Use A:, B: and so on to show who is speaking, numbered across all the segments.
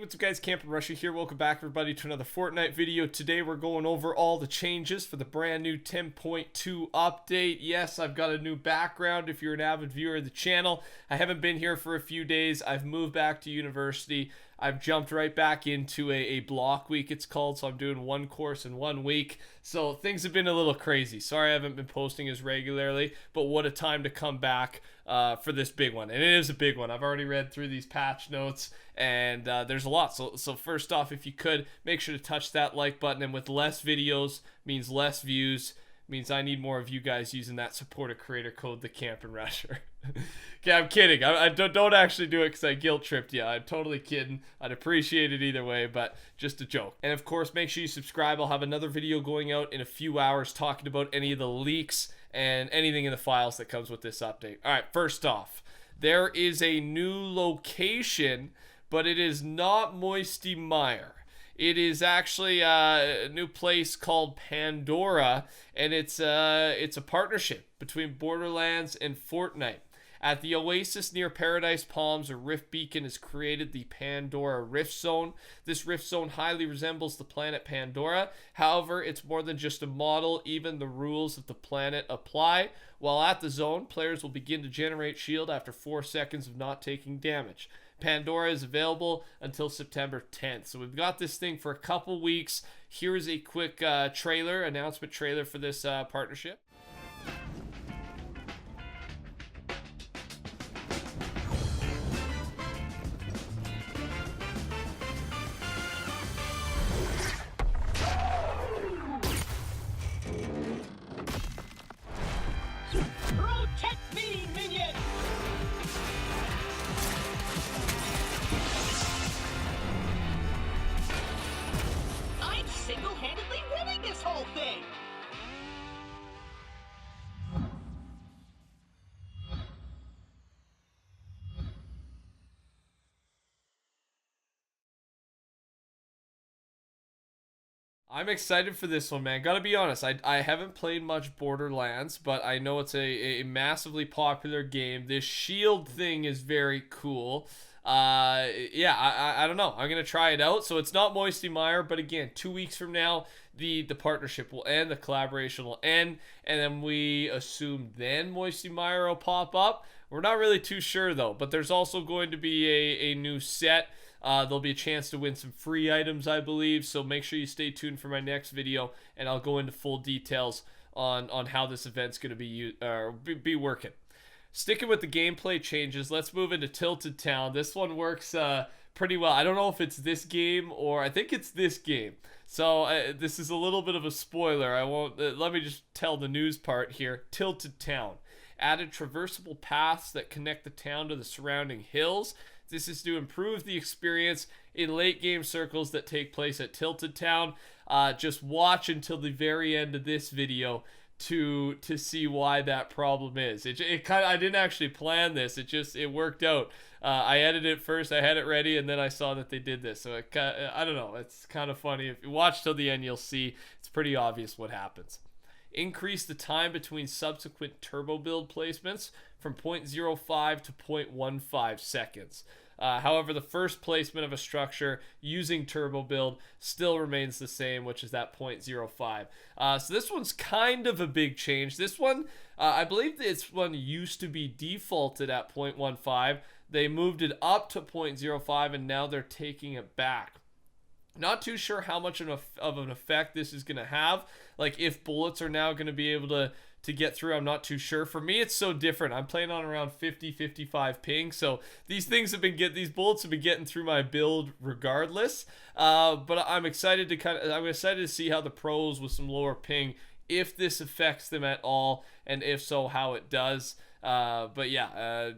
A: What's up guys, TheCampingRusher here. Welcome back everybody to another Fortnite video. Today we're going over all the changes for the brand new 10.2 update. Yes, I've got a new background if you're an avid viewer of the channel. I haven't been here for a few days. I've moved back to university. I've jumped right back into a block week, it's called, so I'm doing one course in 1 week. So things have been a little crazy. Sorry I haven't been posting as regularly, but what a time to come back for this big one. And it is a big one. I've already read through these patch notes, and there's a lot. So first off, if you could, make sure to touch that like button. And with less videos means less views, means I need more of you guys using that support a creator code, TheCampingRusher. Okay, I'm kidding. I don't actually do it because I guilt tripped you. I'm totally kidding. I'd appreciate it either way, but just a joke. And of course, make sure you subscribe. I'll have another video going out in a few hours talking about any of the leaks and anything in the files that comes with this update. All right, first off, there is a new location, but it is not Moisty Mire. It is actually a new place called Pandora, and it's a partnership between Borderlands and Fortnite. At the oasis near Paradise Palms, a rift beacon has created the Pandora Rift Zone. This rift zone highly resembles the planet Pandora. However, it's more than just a model. Even the rules of the planet apply. While at the zone, players will begin to generate shield after 4 seconds of not taking damage. Pandora is available until September 10th. So we've got this thing for a couple weeks. Here's a quick announcement trailer for this partnership.
B: Single-handedly winning this whole thing!
A: I'm excited for this one, man. Gotta be honest, I haven't played much Borderlands, but I know it's a massively popular game. This shield thing is very cool. Yeah, I don't know. I'm gonna try it out. So it's not Moisty Mire, but again, 2 weeks from now, the partnership will end, the collaboration will end, and then we assume then Moisty Mire will pop up. We're not really too sure though, but there's also going to be a new set. There'll be a chance to win some free items, I believe, so make sure you stay tuned for my next video, and I'll go into full details on how this event's going to be working. Sticking with the gameplay changes, let's move into Tilted Town. This one works pretty well. I don't know if it's this game or I think it's this game. So this is a little bit of a spoiler. I won't. Let me just tell the news part here. Tilted Town. Added traversable paths that connect the town to the surrounding hills. This is to improve the experience in late game circles that take place at Tilted Town. Just watch until the very end of this video to see why that problem is. It kind of, I didn't actually plan this. It worked out. I edited it first. I had it ready, and then I saw that they did this. So I don't know. It's kind of funny. If you watch till the end, you'll see it's pretty obvious what happens. Increase the time between subsequent turbo build placements from 0.05 to 0.15 seconds. However, the first placement of a structure using turbo build still remains the same, which is that 0.05. So this one's kind of a big change. This one, I believe this one used to be defaulted at 0.15. They moved it up to 0.05, and now they're taking it back. Not too sure how much of an effect this is going to have. Like, if bullets are now going to be able to get through, I'm not too sure. For me, it's so different. I'm playing on around 50-55 ping, so these bullets have been getting through my build regardless. But I'm excited to see how the pros with some lower ping, if this affects them at all, and if so, how it does. But yeah,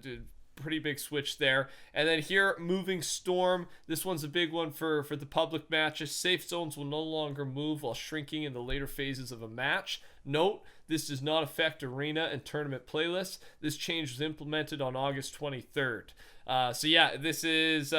A: pretty big switch there. And then here, Moving Storm. This one's a big one for the public matches. Safe zones will no longer move while shrinking in the later phases of a match. Note, this does not affect arena and tournament playlists. This change was implemented on August 23rd. So yeah, this is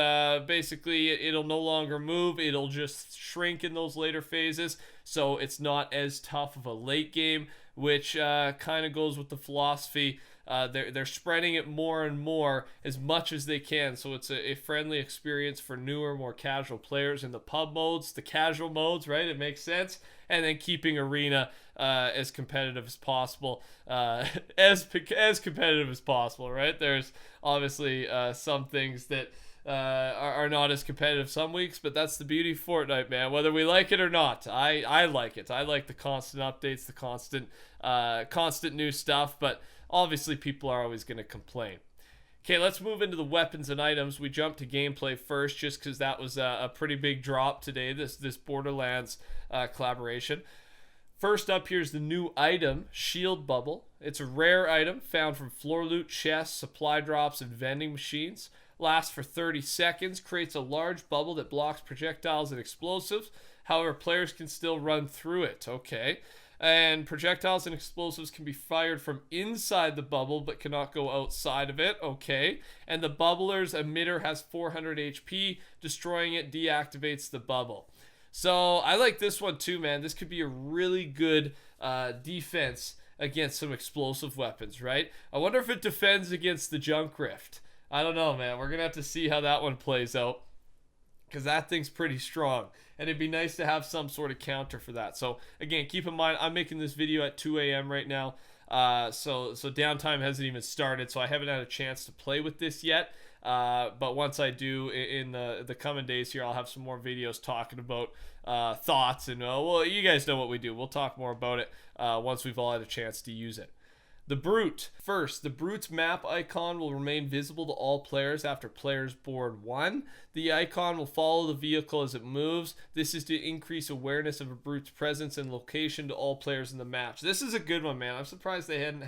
A: basically, it'll no longer move. It'll just shrink in those later phases. So it's not as tough of a late game, which kind of goes with the philosophy they're spreading it more and more as much as they can, so it's a friendly experience for newer, more casual players in the pub modes, the casual modes, right? It makes sense. And then keeping arena as competitive as possible, as competitive as possible, right? There's obviously some things that are not as competitive some weeks, but that's the beauty of Fortnite, man. Whether we like it or not, I like it. I like the constant updates, the constant new stuff, but obviously people are always going to complain. Okay, let's move into the weapons and items. We jumped to gameplay first just because that was a pretty big drop today, this Borderlands collaboration. First up, here's the new item, Shield Bubble. It's a rare item found from floor loot, chests, supply drops, and vending machines. Lasts for 30 seconds, creates a large bubble that blocks projectiles and explosives. However, players can still run through it. Okay. And projectiles and explosives can be fired from inside the bubble but cannot go outside of it. Okay. And the bubbler's emitter has 400 HP. Destroying it deactivates the bubble. So I like this one too, man. This could be a really good defense against some explosive weapons, right? I wonder if it defends against the Junk Rift. I don't know, man. We're going to have to see how that one plays out, because that thing's pretty strong. And it'd be nice to have some sort of counter for that. So, again, keep in mind, I'm making this video at 2 a.m. right now. So downtime hasn't even started, so I haven't had a chance to play with this yet. But once I do, in the coming days here, I'll have some more videos talking about thoughts. And, well, you guys know what we do. We'll talk more about it once we've all had a chance to use it. The Brute. First, the Brute's map icon will remain visible to all players after players board 1. The icon will follow the vehicle as it moves. This is to increase awareness of a Brute's presence and location to all players in the match. This is a good one, man. I'm surprised they didn't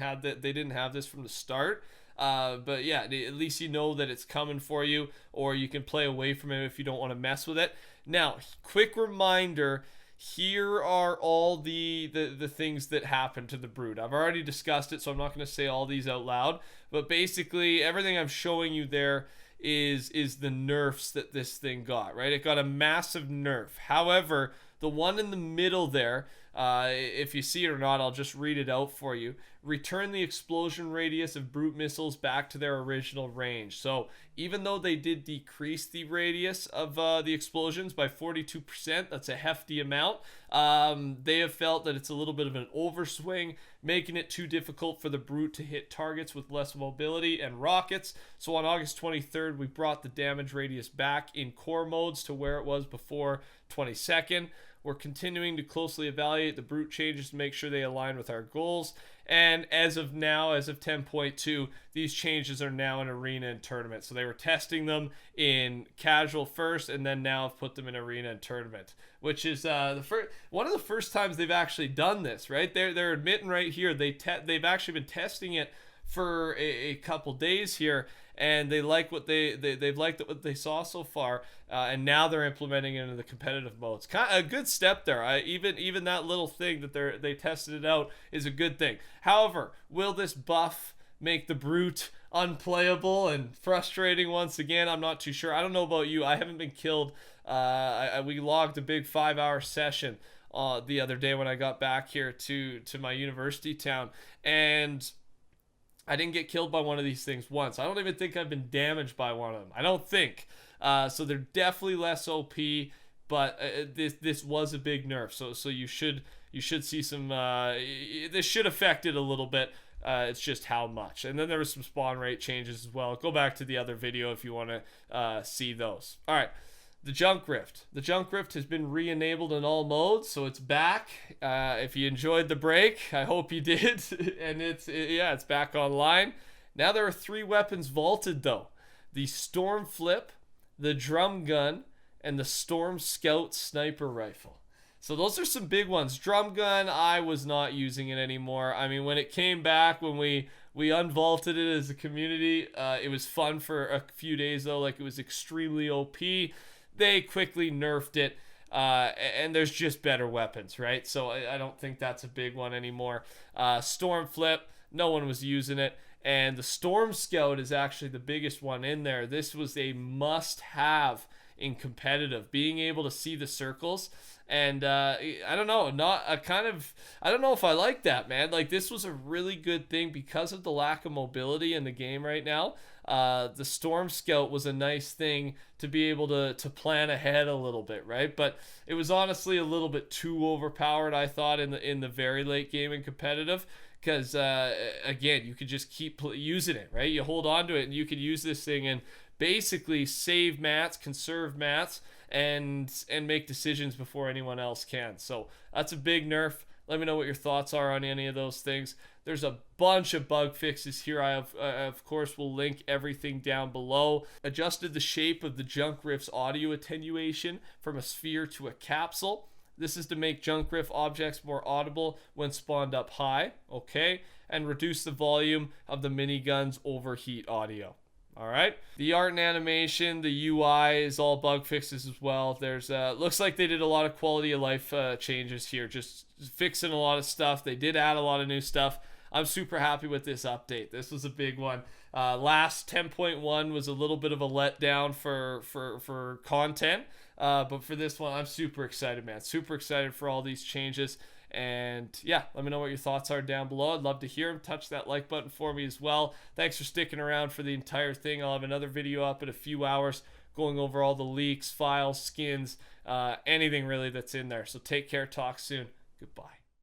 A: have this from the start. But yeah, at least you know that it's coming for you, or you can play away from it if you don't want to mess with it. Now, quick reminder, here are all the things that happen to the Brute. I've already discussed it, so I'm not going to say all these out loud, but basically everything I'm showing you there is the nerfs that this thing got, right? It got a massive nerf. However, the one in the middle there, if you see it or not, I'll just read it out for you. Return the explosion radius of Brute missiles back to their original range. So even though they did decrease the radius of the explosions by 42%, that's a hefty amount, they have felt that it's a little bit of an overswing, making it too difficult for the Brute to hit targets with less mobility and rockets. So on August 23rd, we brought the damage radius back in core modes to where it was before 22nd. We're continuing to closely evaluate the Brute changes to make sure they align with our goals. And as of now, as of 10.2, these changes are now in arena and tournament. So they were testing them in casual first, and then now have put them in arena and tournament, which is one of the first times they've actually done this, right? They're admitting right here they've actually been testing it for a couple days here, and they've liked what they saw so far, and now they're implementing it into the competitive modes. Kind of a good step there. Even that little thing that they tested it out is a good thing. However, will this buff make the Brute unplayable and frustrating once again? I'm not too sure. I don't know about you. I haven't been killed. We logged a big 5-hour session the other day when I got back here to my university town, and I didn't get killed by one of these things once. I don't even think I've been damaged by one of them. I don't think. So they're definitely less OP, but this was a big nerf. So you should see some. This should affect it a little bit. It's just how much. And then there was some spawn rate changes as well. Go back to the other video if you want to see those. All right. The Junk Rift. The Junk Rift has been re-enabled in all modes, so it's back. If you enjoyed the break, I hope you did. And it's back online. Now there are 3 weapons vaulted though: the Storm Flip, the Drum Gun, and the Storm Scout Sniper Rifle. So those are some big ones. Drum Gun, I was not using it anymore. I mean, when it came back, when we unvaulted it as a community, it was fun for a few days though. Like, it was extremely OP. They quickly nerfed it, and there's just better weapons, right? So I don't think that's a big one anymore. Storm Flip, no one was using it. And the Storm Scout is actually the biggest one in there. This was a must-have in competitive, being able to see the circles. And I don't know, not a kind of, I don't know if I like that, man. Like, this was a really good thing because of the lack of mobility in the game right now. The Storm Scout was a nice thing to be able to plan ahead a little bit, right? But it was honestly a little bit too overpowered, I thought, in the very late game in competitive. Because again, you could just keep using it, right? You hold on to it, and you could use this thing and basically save mats, conserve mats, and make decisions before anyone else can. So that's a big nerf. Let me know what your thoughts are on any of those things. There's a bunch of bug fixes here. I have, of course, will link everything down below. Adjusted the shape of the Junk Riff's audio attenuation from a sphere to a capsule. This is to make Junk Riff objects more audible when spawned up high. Okay. And reduce the volume of the minigun's overheat audio. All right. The art and animation, the UI is all bug fixes as well. There's looks like they did a lot of quality of life changes here, just fixing a lot of stuff. They did add a lot of new stuff. I'm super happy with this update. This was a big one. Last 10.1 was a little bit of a letdown for content, but for this one, I'm super excited, man. Super excited for all these changes. And yeah, let me know what your thoughts are down below. I'd love to hear them. Touch that like button for me as well. Thanks for sticking around for the entire thing. I'll have another video up in a few hours going over all the leaks, files, skins, anything really that's in there. So take care. Talk soon. Goodbye.